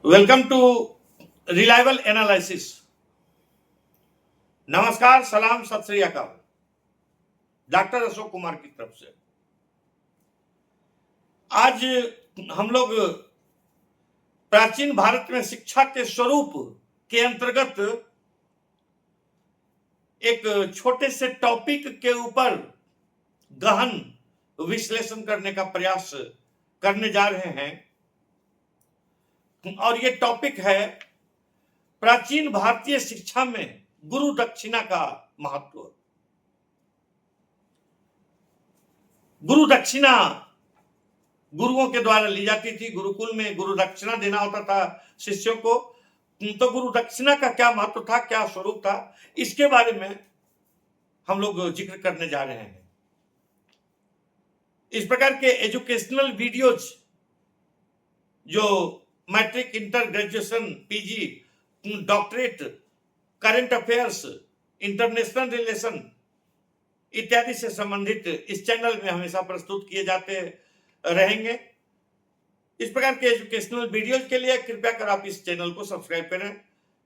Welcome to reliable analysis. नमस्कार, सलाम, सत श्री अकाल। डॉक्टर अशोक कुमार की तरफ से आज हम लोग प्राचीन भारत में शिक्षा के स्वरूप के अंतर्गत एक छोटे से टॉपिक के ऊपर गहन विश्लेषण करने का प्रयास करने जा रहे हैं और ये टॉपिक है प्राचीन भारतीय शिक्षा में गुरु दक्षिणा का महत्व। गुरु दक्षिणा गुरुओं के द्वारा ली जाती थी। गुरुकुल में गुरु दक्षिणा देना होता था शिष्यों को। तो गुरु दक्षिणा का क्या महत्व था, क्या स्वरूप था, इसके बारे में हम लोग जिक्र करने जा रहे हैं। इस प्रकार के एजुकेशनल वीडियोज जो matric, inter, graduation, PG, doctorate, current affairs, international relation इत्यादि से संबंधित इस चैनल में हमेशा प्रस्तुत किए जाते रहेंगे। इस प्रकार के एजुकेशनल वीडियोज के लिए कृपया कर आप इस चैनल को सब्सक्राइब करें।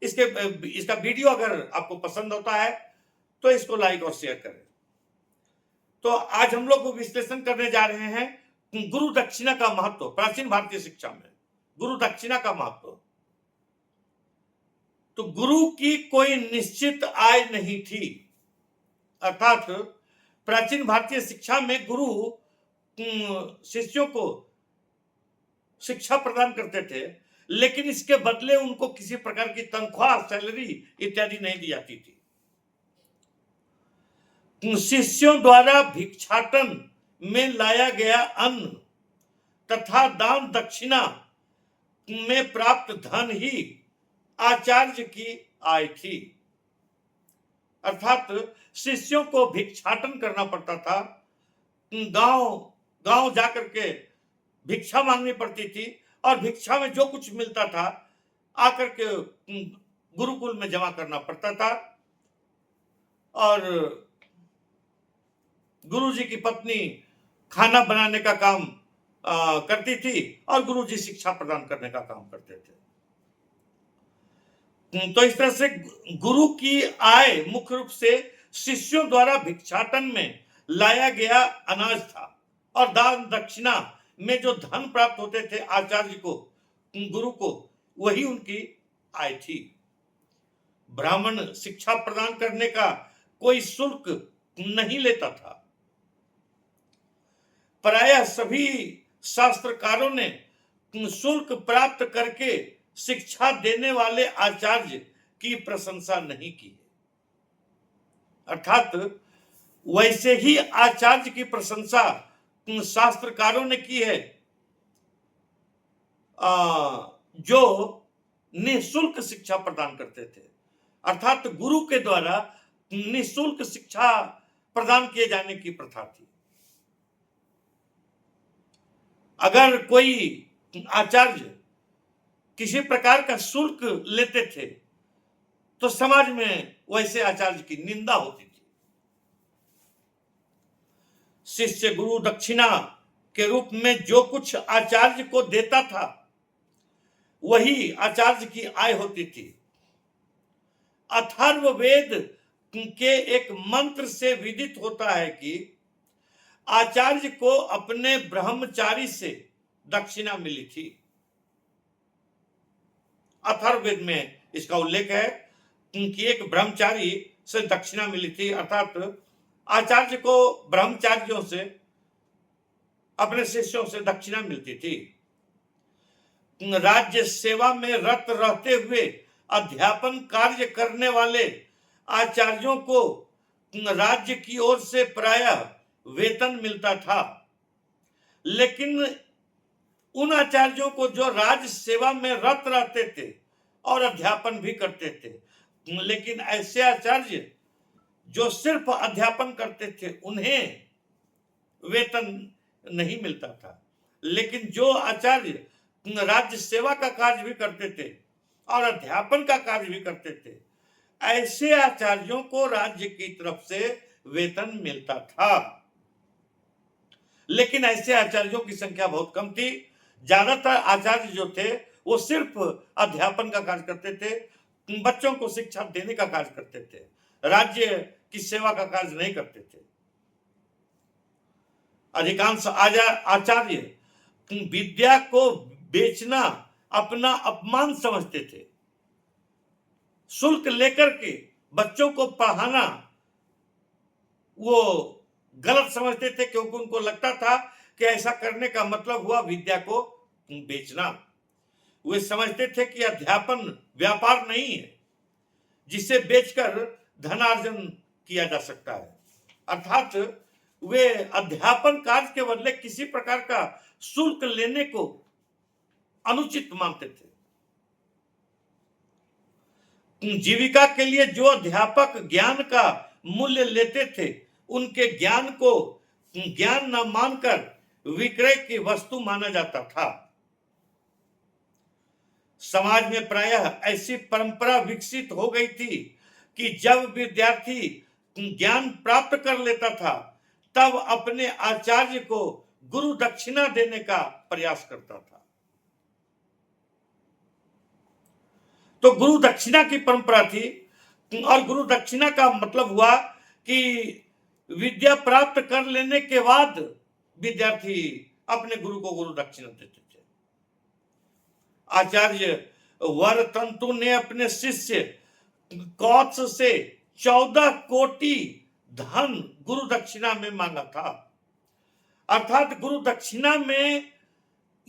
इसका वीडियो अगर आपको पसंद होता है तो इसको लाइक और शेयर करें। तो आज हम लोग विश्लेषण करने जा रहे हैं गुरु दक्षिणा का महत्व। प्राचीन भारतीय शिक्षा में गुरु दक्षिणा का महत्व। तो गुरु की कोई निश्चित आय नहीं थी, अर्थात प्राचीन भारतीय शिक्षा में गुरु शिष्यों को शिक्षा प्रदान करते थे, लेकिन इसके बदले उनको किसी प्रकार की तनख्वाह, सैलरी इत्यादि नहीं दी जाती थी। शिष्यों द्वारा भिक्षाटन में लाया गया अन्न तथा दान दक्षिणा में प्राप्त धन ही आचार्य की आय थी। अर्थात शिष्यों को भिक्षाटन करना पड़ता था। गांव जाकर के भिक्षा मांगनी पड़ती थी और भिक्षा में जो कुछ मिलता था आकर के गुरुकुल में जमा करना पड़ता था। और गुरुजी की पत्नी खाना बनाने का काम करती थी और गुरुजी शिक्षा प्रदान करने का काम करते थे। तो इस तरह से गुरु की आय मुख्य रूप से शिष्यों द्वारा भिक्षाटन में लाया गया अनाज था और दान दक्षिणा में जो धन प्राप्त होते थे आचार्य को, गुरु को, वही उनकी आय थी। ब्राह्मण शिक्षा प्रदान करने का कोई शुल्क नहीं लेता था। प्रायः सभी शास्त्रकारों ने शुल्क प्राप्त करके शिक्षा देने वाले आचार्य की प्रशंसा नहीं की। अर्थात वैसे ही आचार्य की प्रशंसा शास्त्रकारों ने की है जो निःशुल्क शिक्षा प्रदान करते थे। अर्थात गुरु के द्वारा निःशुल्क शिक्षा प्रदान किए जाने की प्रथा थी। अगर कोई आचार्य किसी प्रकार का शुल्क लेते थे तो समाज में वैसे आचार्य की निंदा होती थी। शिष्य गुरु दक्षिणा के रूप में जो कुछ आचार्य को देता था वही आचार्य की आय होती थी। अथर्ववेद के एक मंत्र से विदित होता है कि आचार्य को अपने ब्रह्मचारी से दक्षिणा मिली थी। अथर्ववेद में इसका उल्लेख है कि एक ब्रह्मचारी से दक्षिणा मिली थी। अर्थात आचार्य को ब्रह्मचारियों से, अपने शिष्यों से दक्षिणा मिलती थी। राज्य सेवा में रत रहते हुए अध्यापन कार्य करने वाले आचार्यों को राज्य की ओर से प्रायः वेतन मिलता था, लेकिन उन आचार्यों को जो राज्य सेवा में रत रहते थे और अध्यापन भी करते थे, लेकिन ऐसे आचार्य जो सिर्फ अध्यापन करते थे उन्हें वेतन नहीं मिलता था। लेकिन जो आचार्य राज्य सेवा का कार्य भी करते थे और अध्यापन का कार्य भी करते थे, ऐसे आचार्यों को राज्य की तरफ से वेतन मिलता था। लेकिन ऐसे आचार्यों की संख्या बहुत कम थी। ज्यादातर आचार्य जो थे वो सिर्फ अध्यापन का कार्य करते थे, बच्चों को शिक्षा देने का कार्य करते थे, राज्य की सेवा का कार्य नहीं करते थे। अधिकांश आचार्य विद्या को बेचना अपना अपमान समझते थे। शुल्क लेकर के बच्चों को पढ़ाना वो गलत समझते थे, क्योंकि उनको लगता था कि ऐसा करने का मतलब हुआ विद्या को बेचना। वे समझते थे कि अध्यापन व्यापार नहीं है जिसे बेचकर धनार्जन किया जा सकता है, अर्थात वे अध्यापन कार्य के बदले किसी प्रकार का शुल्क लेने को अनुचित मानते थे। जीविका के लिए जो अध्यापक ज्ञान का मूल्य लेते थे, उनके ज्ञान को ज्ञान न मानकर विक्रय की वस्तु माना जाता था। समाज में प्रायः ऐसी परंपरा विकसित हो गई थी कि जब विद्यार्थी ज्ञान प्राप्त कर लेता था, तब अपने आचार्य को गुरु दक्षिणा देने का प्रयास करता था। तो गुरु दक्षिणा की परंपरा थी, और गुरु दक्षिणा का मतलब हुआ कि विद्या प्राप्त कर लेने के बाद विद्यार्थी अपने गुरु को गुरु दक्षिणा देते थे। आचार्य वरतंतु ने अपने शिष्य कौत्स से 14 कोटि धन गुरु दक्षिणा में मांगा था। अर्थात गुरु दक्षिणा में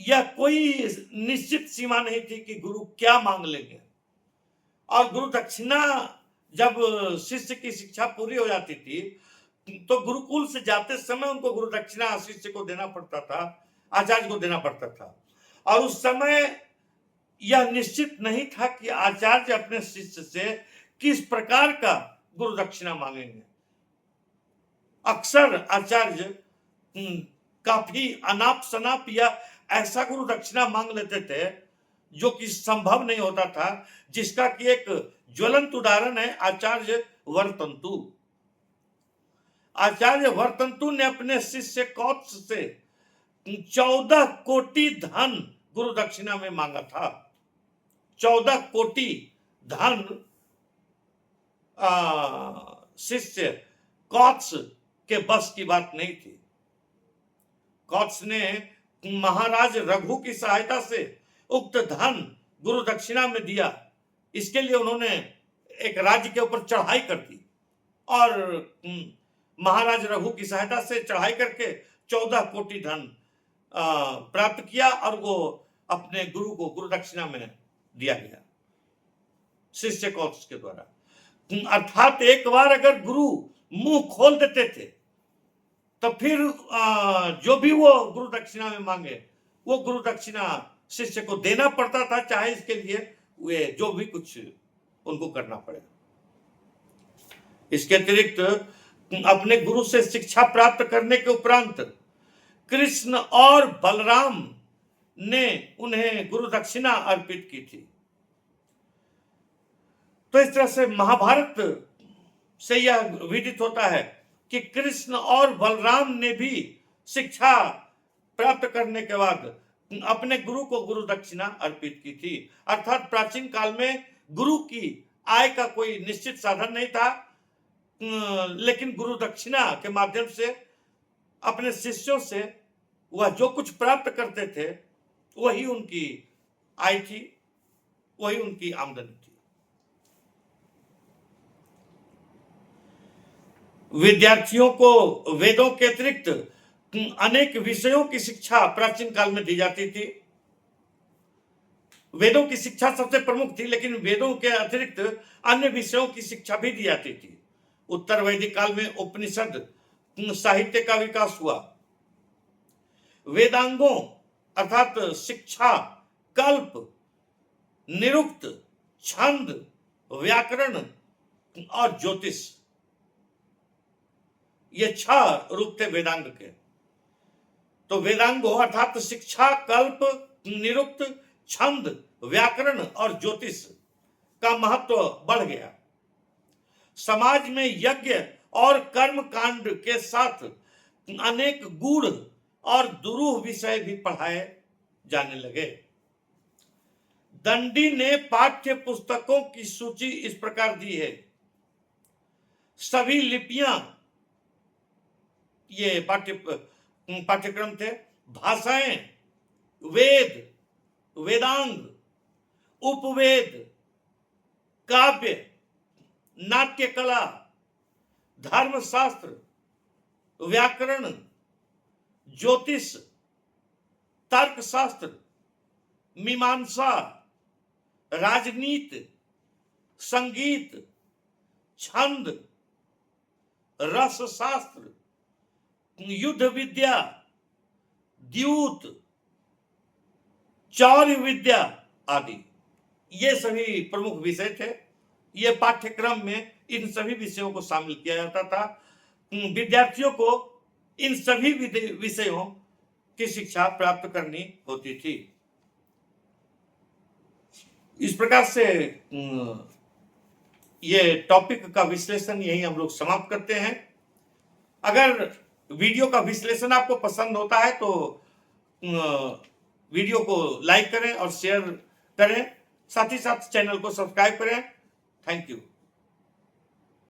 यह कोई निश्चित सीमा नहीं थी कि गुरु क्या मांग लेंगे, और गुरु दक्षिणा जब शिष्य की शिक्षा पूरी हो जाती थी तो गुरुकुल से जाते समय उनको गुरु दक्षिणा शिष्य को देना पड़ता था, आचार्य को देना पड़ता था। और उस समय यह निश्चित नहीं था कि आचार्य अपने शिष्य से किस प्रकार का गुरु दक्षिणा मांगेंगे। अक्सर आचार्य काफी अनाप शनाप या ऐसा गुरु दक्षिणा मांग लेते थे जो कि संभव नहीं होता था, जिसका कि एक ज्वलंत उदाहरण है आचार्य वरतंतु। आचार्य वरतंतु ने अपने शिष्य कौत्स से 14 कोटि धन गुरु दक्षिणा में मांगा था। 14 कोटि धन शिष्य कौत्स के बस की बात नहीं थी। कौत्स ने महाराज रघु की सहायता से उक्त धन गुरु दक्षिणा में दिया। इसके लिए उन्होंने एक राज्य के ऊपर चढ़ाई कर दी, और महाराज रघु की सहायता से चढ़ाई करके 14 कोटि धन प्राप्त किया, और वो अपने गुरु को गुरु दक्षिणा में दिया गया शिष्य कौत्स के द्वारा। अर्थात एक बार अगर गुरु मुंह खोल देते थे तो फिर जो भी वो गुरु दक्षिणा में मांगे वो गुरु दक्षिणा शिष्य को देना पड़ता था, चाहे इसके लिए वे जो भी कुछ उनको करना पड़े। इसके अतिरिक्त अपने गुरु से शिक्षा प्राप्त करने के उपरांत कृष्ण और बलराम ने उन्हें गुरु दक्षिणा अर्पित की थी। तो इस तरह से महाभारत से यह विदित होता है कि कृष्ण और बलराम ने भी शिक्षा प्राप्त करने के बाद अपने गुरु को गुरु दक्षिणा अर्पित की थी। अर्थात प्राचीन काल में गुरु की आय का कोई निश्चित साधन नहीं था, लेकिन गुरु दक्षिणा के माध्यम से अपने शिष्यों से वह जो कुछ प्राप्त करते थे वही उनकी आय थी, वही उनकी आमदनी थी। विद्यार्थियों को वेदों के अतिरिक्त अनेक विषयों की शिक्षा प्राचीन काल में दी जाती थी। वेदों की शिक्षा सबसे प्रमुख थी, लेकिन वेदों के अतिरिक्त अन्य विषयों की शिक्षा भी दी जाती थी। उत्तर वैदिक काल में उपनिषद साहित्य का विकास हुआ। वेदांगों अर्थात शिक्षा, कल्प, निरुक्त, छंद, व्याकरण और ज्योतिष, ये 6 रूप थे वेदांग के। तो वेदांगों अर्थात शिक्षा, कल्प, निरुक्त, छंद, व्याकरण और ज्योतिष का महत्व बढ़ गया। समाज में यज्ञ और कर्म कांड के साथ अनेक गूढ़ और दुरूह विषय भी पढ़ाए जाने लगे। दंडी ने पाठ्य पुस्तकों की सूची इस प्रकार दी है। सभी लिपियां, ये पाठ्यक्रम थे। भाषाएं, वेद, वेदांग, उपवेद, काव्य, नाट्य कला, धर्मशास्त्र, व्याकरण, ज्योतिष, तर्कशास्त्र, मीमांसा, राजनीति, संगीत, छंद, रसशास्त्र, युद्ध विद्या, द्यूत, चौर्य विद्या आदि, ये सभी प्रमुख विषय थे। ये पाठ्यक्रम में इन सभी विषयों को शामिल किया जाता था। विद्यार्थियों को इन सभी विषयों की शिक्षा प्राप्त करनी होती थी। इस प्रकार से ये टॉपिक का विश्लेषण यही हम लोग समाप्त करते हैं। अगर वीडियो का विश्लेषण आपको पसंद होता है तो वीडियो को लाइक करें और शेयर करें, साथ ही साथ चैनल को सब्सक्राइब करें। Thank you.